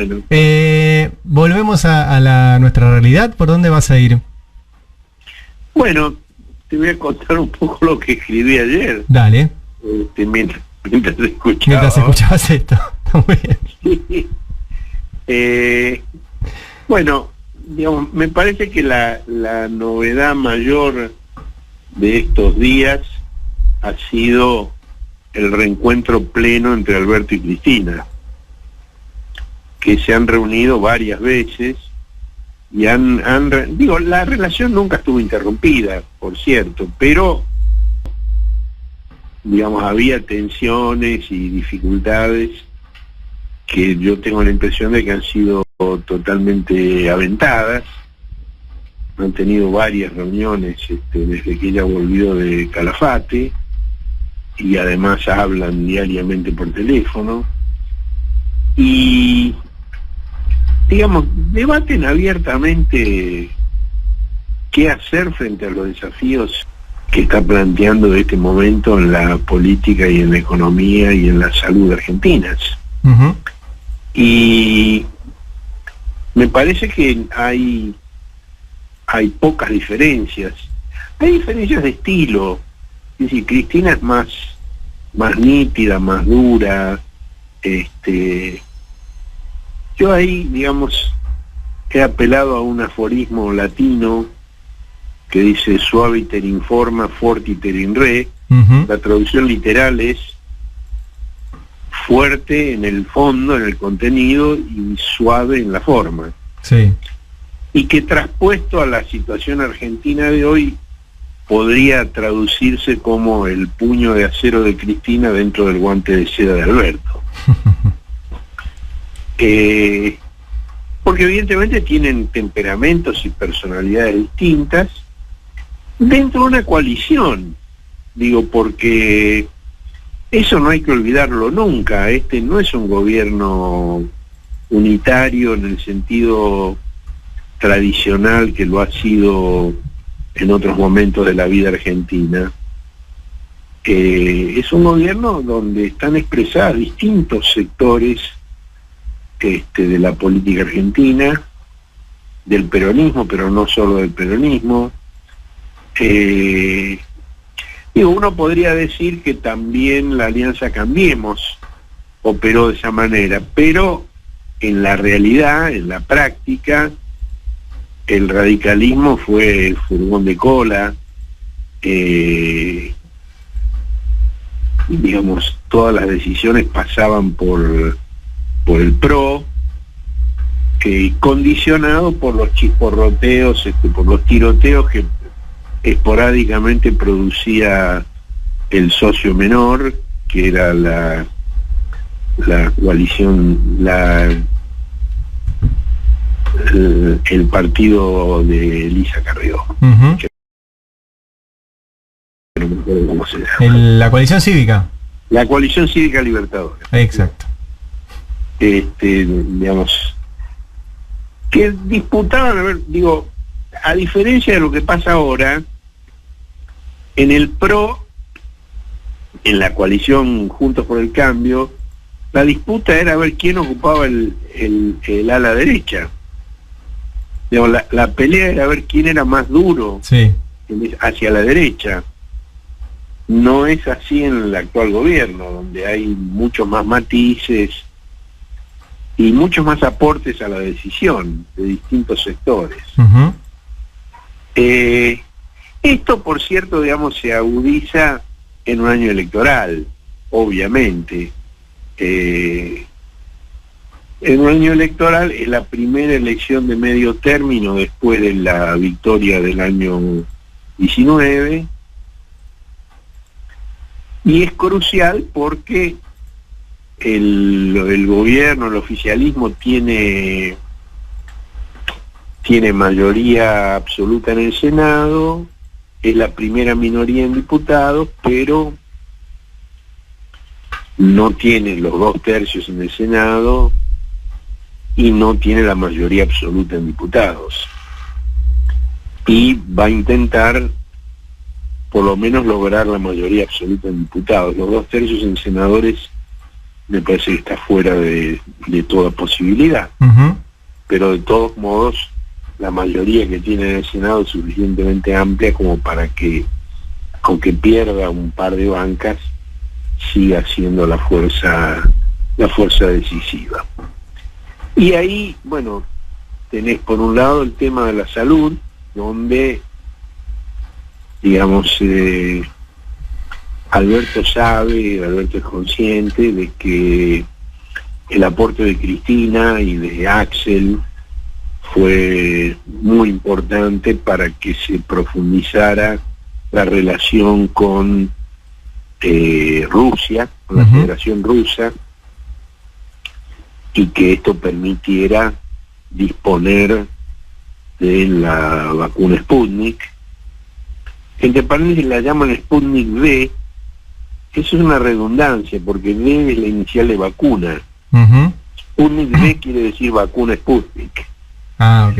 bueno. Volvemos a nuestra realidad. ¿Por dónde vas a ir? Bueno, te voy a contar un poco lo que escribí ayer. Dale. Mientras escuchaba. Mientras escuchabas esto. Está muy bien. Bueno, digamos, me parece que la novedad mayor de estos días ha sido el reencuentro pleno entre Alberto y Cristina, que se han reunido varias veces y la relación nunca estuvo interrumpida, por cierto, pero digamos había tensiones y dificultades que yo tengo la impresión de que han sido totalmente aventadas. Han tenido varias reuniones desde que ella volvió de Calafate, y además hablan diariamente por teléfono, y digamos, debaten abiertamente qué hacer frente a los desafíos que está planteando en este momento en la política y en la economía y en la salud argentinas. Uh-huh. Y me parece que hay pocas diferencias. Hay diferencias de estilo. Es decir, Cristina es más nítida, más dura. Yo ahí, digamos, he apelado a un aforismo latino que dice suaviter informa, fortiter in re. Uh-huh. La traducción literal es fuerte en el fondo, en el contenido, y suave en la forma. Sí. Y que traspuesto a la situación argentina de hoy podría traducirse como el puño de acero de Cristina dentro del guante de seda de Alberto. Porque evidentemente tienen temperamentos y personalidades distintas dentro de una coalición, digo, porque eso no hay que olvidarlo nunca. Este no es un gobierno unitario en el sentido tradicional que lo ha sido en otros momentos de la vida argentina. Es un gobierno donde están expresados distintos sectores de la política argentina, del peronismo, pero no solo del peronismo. Uno podría decir que también la Alianza Cambiemos operó de esa manera, pero en la realidad, en la práctica, el radicalismo fue el furgón de cola. Digamos, todas las decisiones pasaban por el PRO, condicionado por los chisporroteos, por los tiroteos que esporádicamente producía el socio menor, que era la coalición, el partido de Elisa Carrió. Uh-huh. No me acuerdo cómo se llama. La coalición cívica. La coalición cívica libertadora. Exacto. Digamos, que disputaban, a diferencia de lo que pasa ahora, en el PRO, en la coalición Juntos por el Cambio, la disputa era ver quién ocupaba el ala derecha. Digamos, la pelea era ver quién era más duro, sí, hacia la derecha. No es así en el actual gobierno, donde hay muchos más matices y muchos más aportes a la decisión de distintos sectores. Uh-huh. Esto, por cierto, digamos, se agudiza en un año electoral, obviamente. En un año electoral es la primera elección de medio término después de la victoria del año 19, y es crucial porque el gobierno, el oficialismo tiene mayoría absoluta en el Senado, es la primera minoría en diputados, pero no tiene los 2/3 en el Senado y no tiene la mayoría absoluta en diputados. Y va a intentar por lo menos lograr la mayoría absoluta en diputados. Los 2/3 en senadores me parece que está fuera de toda posibilidad. Pero de todos modos, la mayoría que tiene en el Senado es suficientemente amplia como para que, aunque pierda un par de bancas, siga siendo la fuerza decisiva. Y ahí, bueno, tenés por un lado el tema de la salud, donde, digamos, Alberto es consciente de que el aporte de Cristina y de Axel fue muy importante para que se profundizara la relación con Rusia, con la Federación Rusa, y que esto permitiera disponer de la vacuna Sputnik, que entre paréntesis la llaman Sputnik V. Eso es una redundancia, porque V es la inicial de vacuna. Sputnik V quiere decir vacuna Sputnik. Ah, ok.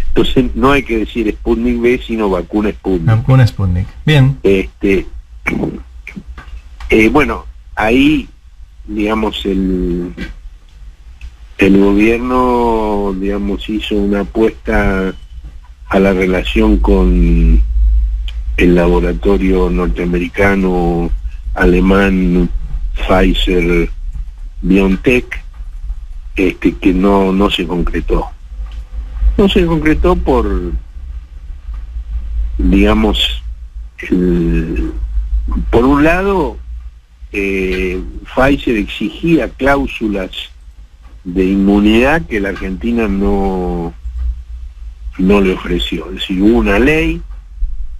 Entonces no hay que decir Sputnik V, sino vacuna Sputnik. Vacuna Sputnik. Bien. Bueno, ahí, digamos, el gobierno, digamos, hizo una apuesta a la relación con el laboratorio norteamericano alemán Pfizer BioNTech, que no se concretó. No se concretó por, digamos, por un lado, Pfizer exigía cláusulas de inmunidad que la Argentina no le ofreció. Es decir, hubo una ley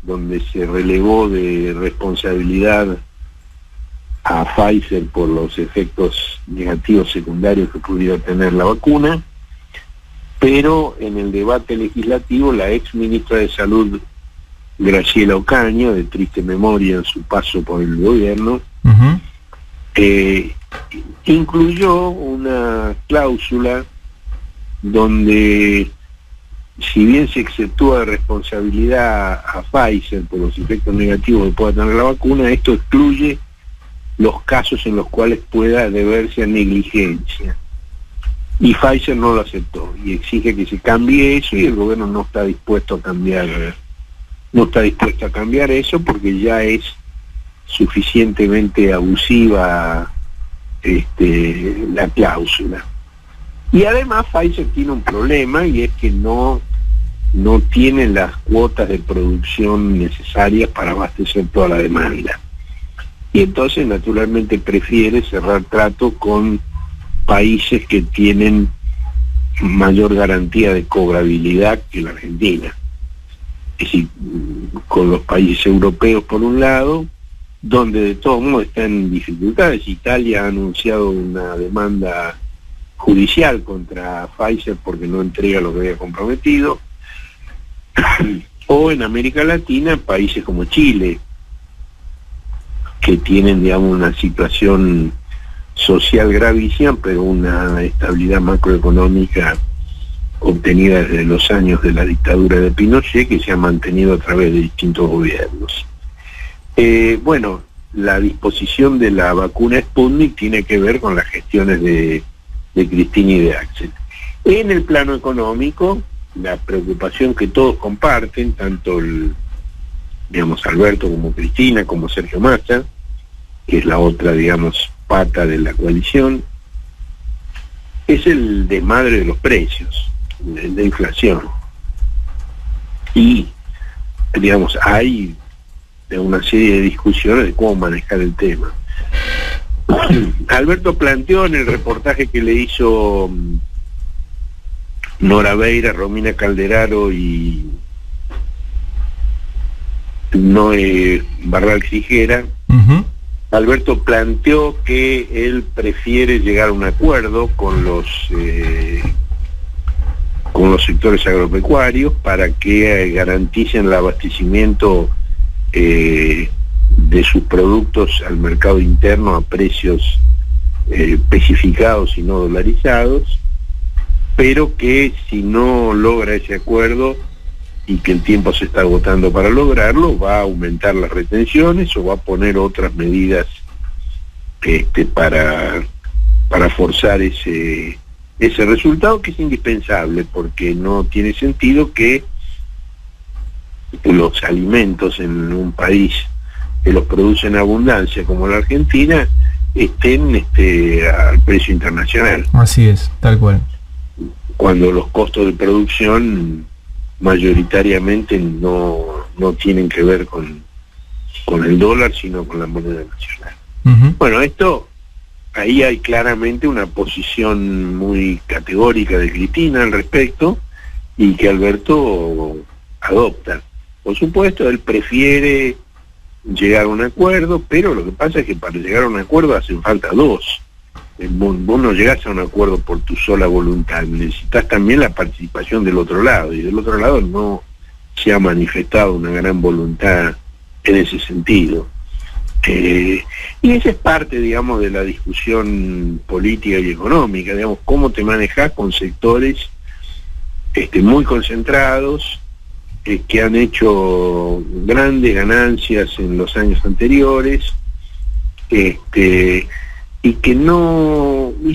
donde se relegó de responsabilidad a Pfizer por los efectos negativos secundarios que pudiera tener la vacuna, pero en el debate legislativo la ex ministra de Salud, Graciela Ocaña, de triste memoria en su paso por el gobierno, incluyó una cláusula donde, si bien se exceptúa de responsabilidad a Pfizer por los efectos negativos que pueda tener la vacuna, esto excluye los casos en los cuales pueda deberse a negligencia. Y Pfizer no lo aceptó y exige que se cambie eso, y el gobierno no está dispuesto a cambiar eso, porque ya es suficientemente abusiva la cláusula. Y además Pfizer tiene un problema, y es que no tiene las cuotas de producción necesarias para abastecer toda la demanda. Y entonces naturalmente prefiere cerrar trato con países que tienen mayor garantía de cobrabilidad que la Argentina. Es decir, con los países europeos por un lado, donde de todos modos están en dificultades. Italia ha anunciado una demanda judicial contra Pfizer porque no entrega lo que había comprometido. O en América Latina, países como Chile, que tienen, digamos, una situación social gravísima, pero una estabilidad macroeconómica obtenida desde los años de la dictadura de Pinochet, que se ha mantenido a través de distintos gobiernos. Bueno, la disposición de la vacuna Sputnik tiene que ver con las gestiones de Cristina y de Axel. En el plano económico, la preocupación que todos comparten, tanto Alberto como Cristina, como Sergio Massa, que es la otra, digamos, pata de la coalición, es el desmadre de los precios, de inflación. Y, digamos, hay una serie de discusiones de cómo manejar el tema. Alberto planteó en el reportaje que le hizo Nora Beira, Romina Calderaro y Noé Barral Xijera, Alberto planteó que él prefiere llegar a un acuerdo con los sectores agropecuarios para que garanticen el abastecimiento de sus productos al mercado interno a precios especificados y no dolarizados, pero que si no logra ese acuerdo y que el tiempo se está agotando para lograrlo, va a aumentar las retenciones o va a poner otras medidas para forzar ese resultado, que es indispensable, porque no tiene sentido que los alimentos en un país que los produce en abundancia como la Argentina estén al precio internacional. Así es, tal cual. Cuando los costos de producción mayoritariamente no tienen que ver con el dólar, sino con la moneda nacional. Bueno, ahí hay claramente una posición muy categórica de Cristina al respecto, y que Alberto adopta. Por supuesto, él prefiere llegar a un acuerdo, pero lo que pasa es que para llegar a un acuerdo hacen falta dos. Vos no llegás a un acuerdo por tu sola voluntad, necesitas también la participación del otro lado, y del otro lado no se ha manifestado una gran voluntad en ese sentido. Y esa es parte, digamos, de la discusión política y económica, digamos, cómo te manejas con sectores muy concentrados, que han hecho grandes ganancias en los años anteriores, y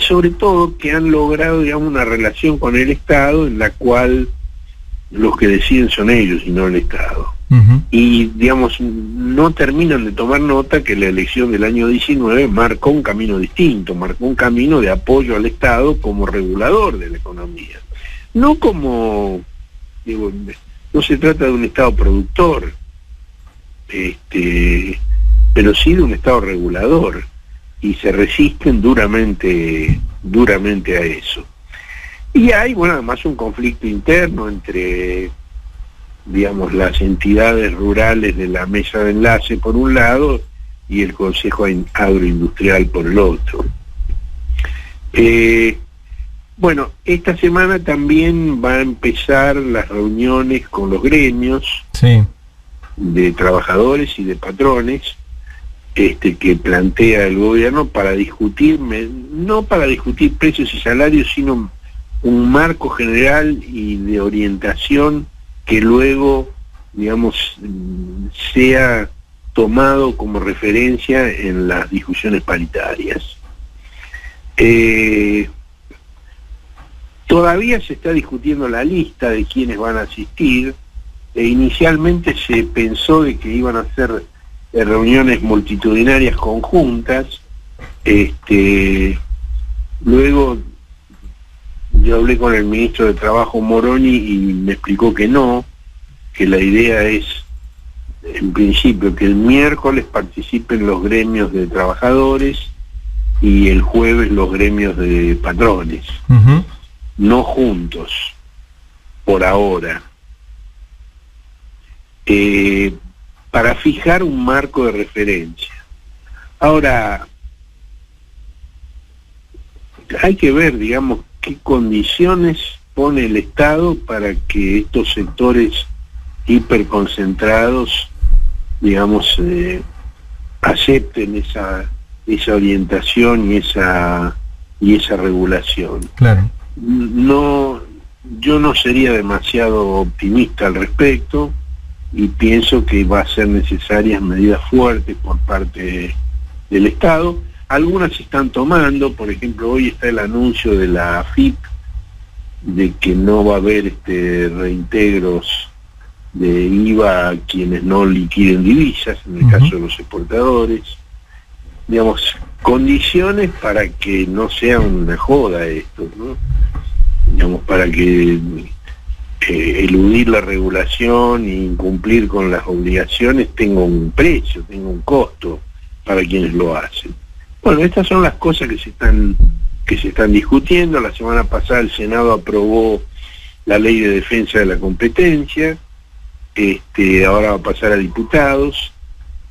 sobre todo que han logrado, digamos, una relación con el Estado en la cual los que deciden son ellos y no el Estado. Y, digamos, no terminan de tomar nota que la elección del año 19 marcó un camino distinto, marcó un camino de apoyo al Estado como regulador de la economía. No como, no se trata de un Estado productor, pero sí de un Estado regulador, y se resisten duramente a eso. Y hay, bueno, además un conflicto interno entre, digamos, las entidades rurales de la mesa de enlace por un lado y el Consejo Agroindustrial por el otro. Bueno, esta semana también va a empezar las reuniones con los gremios, sí, de trabajadores y de patrones, que plantea el gobierno para discutir, no para discutir precios y salarios, sino un marco general y de orientación que luego, digamos, sea tomado como referencia en las discusiones paritarias. Todavía se está discutiendo la lista de quienes van a asistir. Inicialmente se pensó de que iban a ser reuniones multitudinarias conjuntas. Luego yo hablé con el ministro de Trabajo Moroni y me explicó que no, que la idea es, en principio, que el miércoles participen los gremios de trabajadores y el jueves los gremios de patrones. No juntos, por ahora, para fijar un marco de referencia. Ahora, hay que ver, digamos, qué condiciones pone el Estado para que estos sectores hiperconcentrados, digamos, acepten esa orientación y esa regulación. Claro. Yo no sería demasiado optimista al respecto, y pienso que va a ser necesarias medidas fuertes por parte del Estado. Algunas se están tomando, por ejemplo, hoy está el anuncio de la AFIP de que no va a haber reintegros de IVA a quienes no liquiden divisas, en el caso de los exportadores. Digamos, condiciones para que no sea una joda esto, ¿no? Digamos, para que eludir la regulación e incumplir con las obligaciones tenga un precio, tenga un costo para quienes lo hacen. Bueno, estas son las cosas que se están discutiendo. La semana pasada el Senado aprobó la Ley de Defensa de la Competencia, ahora va a pasar a diputados.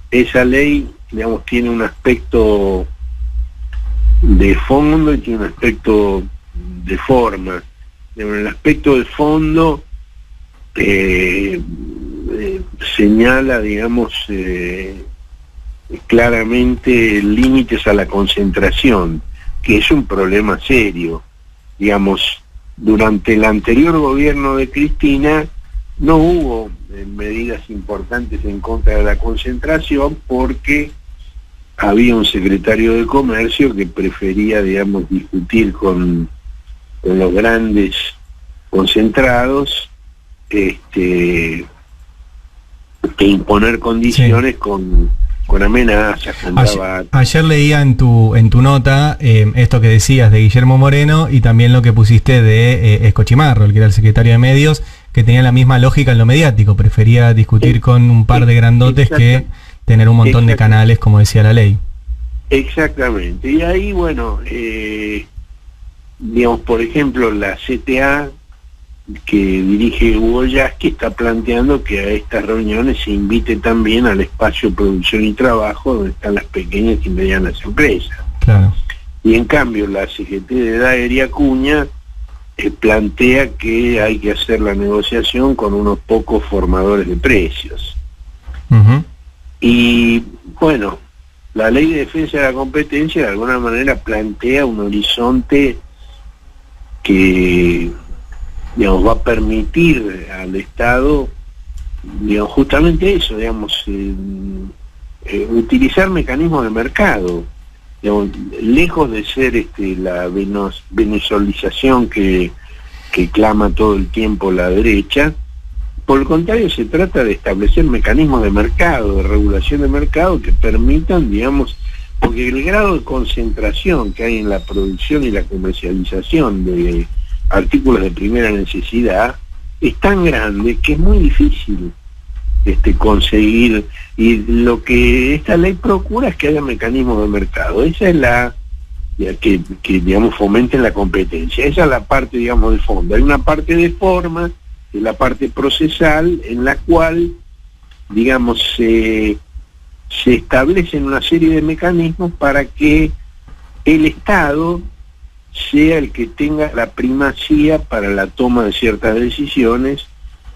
Esa ley, digamos, tiene un aspecto de fondo y tiene un aspecto de forma. En el aspecto de fondo señala, digamos, claramente límites a la concentración, que es un problema serio. Digamos, durante el anterior gobierno de Cristina no hubo medidas importantes en contra de la concentración, porque había un secretario de Comercio que prefería, digamos, discutir con los grandes concentrados, que imponer condiciones, sí, con amenazas, con tabaco. Ayer leía en tu nota esto que decías de Guillermo Moreno y también lo que pusiste de Escochimarro, el que era el secretario de Medios, que tenía la misma lógica en lo mediático, prefería discutir con un par de grandotes que tener un montón de canales, como decía la ley. Exactamente, y ahí, bueno, digamos, por ejemplo, la CTA que dirige Hugo Yasky está planteando que a estas reuniones se invite también al espacio Producción y Trabajo, donde están las pequeñas y medianas empresas. Claro. Y en cambio la CGT de Daer y Acuña plantea que hay que hacer la negociación con unos pocos formadores de precios. Y bueno, la Ley de Defensa de la Competencia de alguna manera plantea un horizonte que, digamos, va a permitir al Estado, digamos, justamente eso, digamos, utilizar mecanismos de mercado, digamos, lejos de ser la venezuelización que clama todo el tiempo la derecha. Por el contrario, se trata de establecer mecanismos de mercado, de regulación de mercado que permitan, digamos, porque el grado de concentración que hay en la producción y la comercialización de artículos de primera necesidad es tan grande que es muy difícil conseguir, y lo que esta ley procura es que haya mecanismos de mercado. Esa es la que digamos, fomenten la competencia. Esa es la parte, digamos, de fondo. Hay una parte de forma, de la parte procesal, en la cual, digamos, se establecen una serie de mecanismos para que el Estado sea el que tenga la primacía para la toma de ciertas decisiones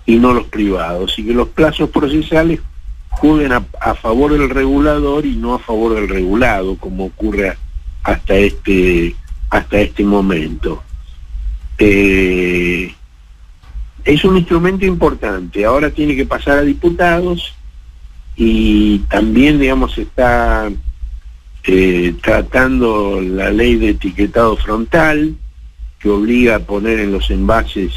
y no los privados, y que los plazos procesales jueguen a favor del regulador y no a favor del regulado, como ocurre hasta este momento. Es un instrumento importante, ahora tiene que pasar a diputados, y también, digamos, está tratando la ley de etiquetado frontal, que obliga a poner en los envases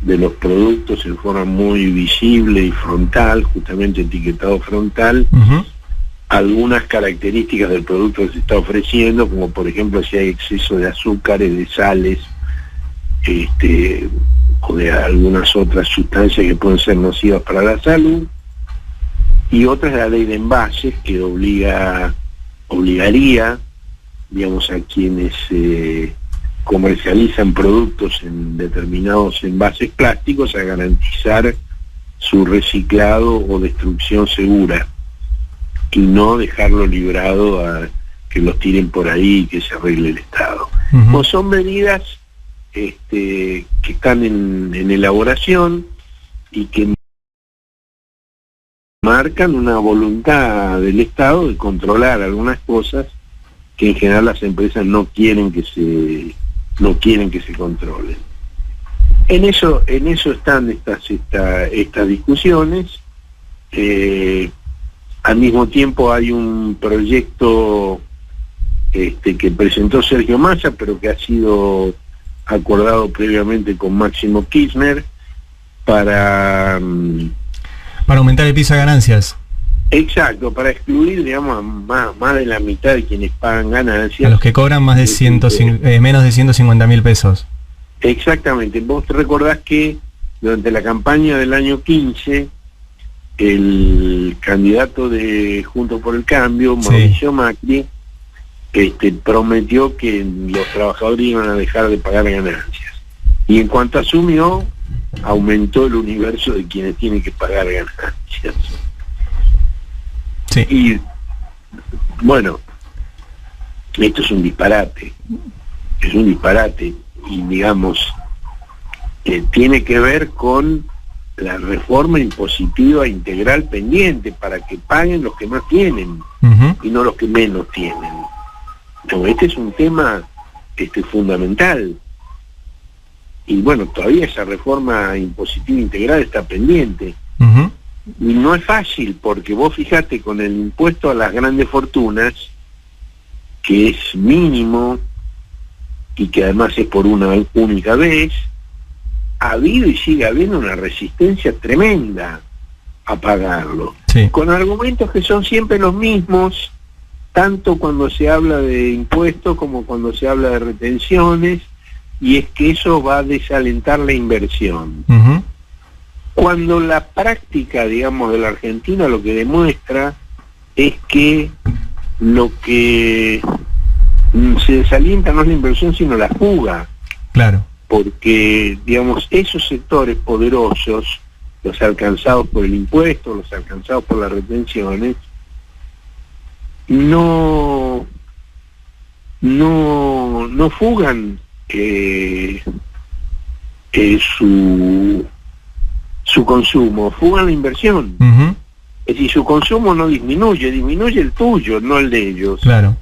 de los productos en forma muy visible y frontal, justamente etiquetado frontal, algunas características del producto que se está ofreciendo, como por ejemplo si hay exceso de azúcares, de sales, o de algunas otras sustancias que pueden ser nocivas para la salud. Y otra es la ley de envases, que obligaría, digamos, a quienes comercializan productos en determinados envases plásticos a garantizar su reciclado o destrucción segura, y no dejarlo librado a que los tiren por ahí y que se arregle el Estado. Pues son medidas que están en elaboración y que marcan una voluntad del Estado de controlar algunas cosas que en general las empresas no quieren que se controlen. En eso están estas discusiones. Al mismo tiempo hay un proyecto que presentó Sergio Massa, pero que ha sido acordado previamente con Máximo Kirchner para aumentar el piso de ganancias. Exacto, para excluir, digamos, más de la mitad de quienes pagan ganancias. A los que cobran más de menos de 150.000 pesos. Exactamente. Vos te recordás que durante la campaña del año 15, el candidato de Juntos por el Cambio, Mauricio Macri, prometió que los trabajadores iban a dejar de pagar ganancias. Y en cuanto asumió, aumentó el universo de quienes tienen que pagar ganancias. Sí. Y bueno, esto es un disparate, y digamos, tiene que ver con la reforma impositiva integral pendiente para que paguen los que más tienen y no los que menos tienen. No, este es un tema fundamental. Y bueno, todavía esa reforma impositiva integral está pendiente. Y no es fácil, porque vos fijate, con el impuesto a las grandes fortunas, que es mínimo y que además es por una única vez, ha habido y sigue habiendo una resistencia tremenda a pagarlo, Sí. con argumentos que son siempre los mismos, tanto cuando se habla de impuestos como cuando se habla de retenciones, y es que eso va a desalentar la inversión. Ujú. Cuando la práctica, digamos, de la Argentina lo que demuestra es que lo que se desalienta no es la inversión sino la fuga, Claro. porque, digamos, esos sectores poderosos, los alcanzados por el impuesto, los alcanzados por las retenciones, no fugan su consumo, fugan la inversión. Ujú. Es decir, su consumo no disminuye el tuyo, no el de ellos. Claro.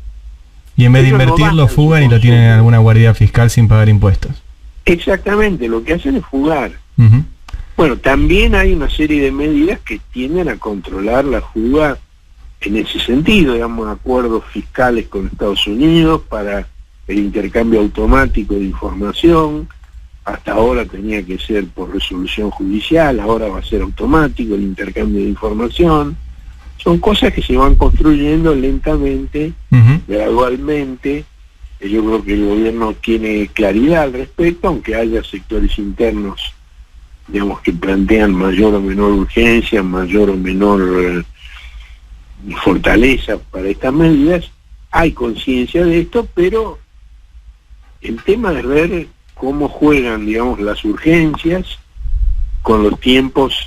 Y en vez de Ellos no invertir, lo bajan su fugan y lo tienen en consumo. alguna guardia fiscal sin pagar impuestos. Exactamente, lo que hacen es fugar. Ujú. Bueno, también hay una serie de medidas que tienden a controlar la fuga en ese sentido, digamos, acuerdos fiscales con Estados Unidos para el intercambio automático de información. Hasta ahora tenía que ser por resolución judicial, ahora va a ser automático el intercambio de información. Son cosas que se van construyendo lentamente, Ujú. gradualmente. Yo creo que el gobierno tiene claridad al respecto, aunque haya sectores internos, digamos, que plantean mayor o menor urgencia, mayor o menor fortaleza para estas medidas. Hay conciencia de esto, pero el tema es ver cómo juegan, digamos, las urgencias con los tiempos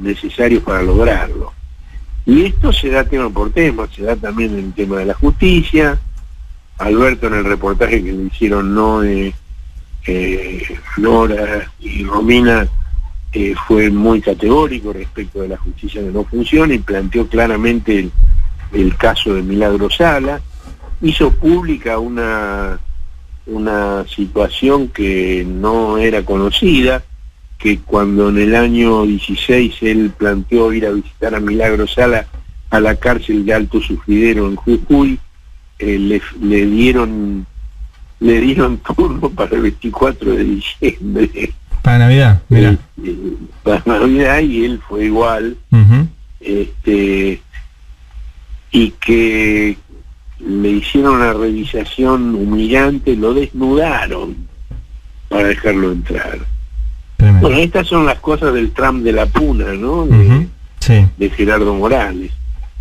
necesarios para lograrlo. Y esto se da tema por tema, se da también en el tema de la justicia. Alberto, en el reportaje que le hicieron Nora y Romina, fue muy categórico respecto de la justicia que no funciona y planteó claramente el caso de Milagro Sala. Hizo pública una situación que no era conocida, que cuando en el año 16 él planteó ir a visitar a Milagro Sala a la cárcel de Alto Sufridero en Jujuy, le dieron turno para el 24 de diciembre. Para Navidad, mira. Para Navidad, y él fue igual. Ujú. Y que le hicieron una revisación humillante, lo desnudaron para dejarlo entrar. Tremendo. Bueno, estas son las cosas del Trump de la Puna, ¿no? Ujú. Sí. De Gerardo Morales.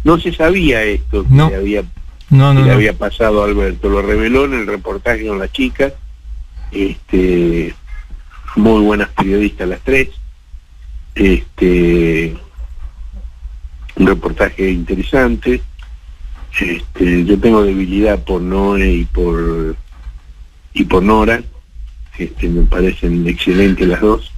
No se sabía esto que No. le había No, no, que le no. había pasado a Alberto, lo reveló en el reportaje con las chicas, muy buenas periodistas las tres, un reportaje interesante. Yo tengo debilidad por Noé y por Nora, me parecen excelentes las dos,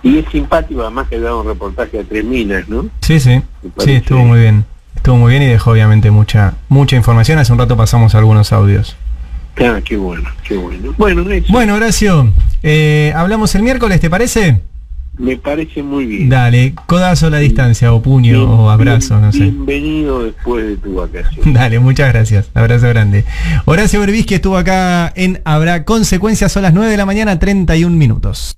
y es simpático además que da un reportaje a tres minas, ¿no? Sí, sí. Me Sí, parece- estuvo muy bien. Estuvo muy bien y dejó obviamente mucha información. Hace un rato pasamos algunos audios. Ah, qué bueno, qué bueno. Bueno, eso Bueno, Horacio, hablamos el miércoles, ¿te parece? me parece muy bien. Dale, codazo a la distancia, o puño, o abrazo, no sé. Bienvenido después de tu vacación. Dale, muchas gracias. Abrazo grande. Horacio Berbisky estuvo acá en Habrá Consecuencias. Son las 9 de la mañana, 31 minutos.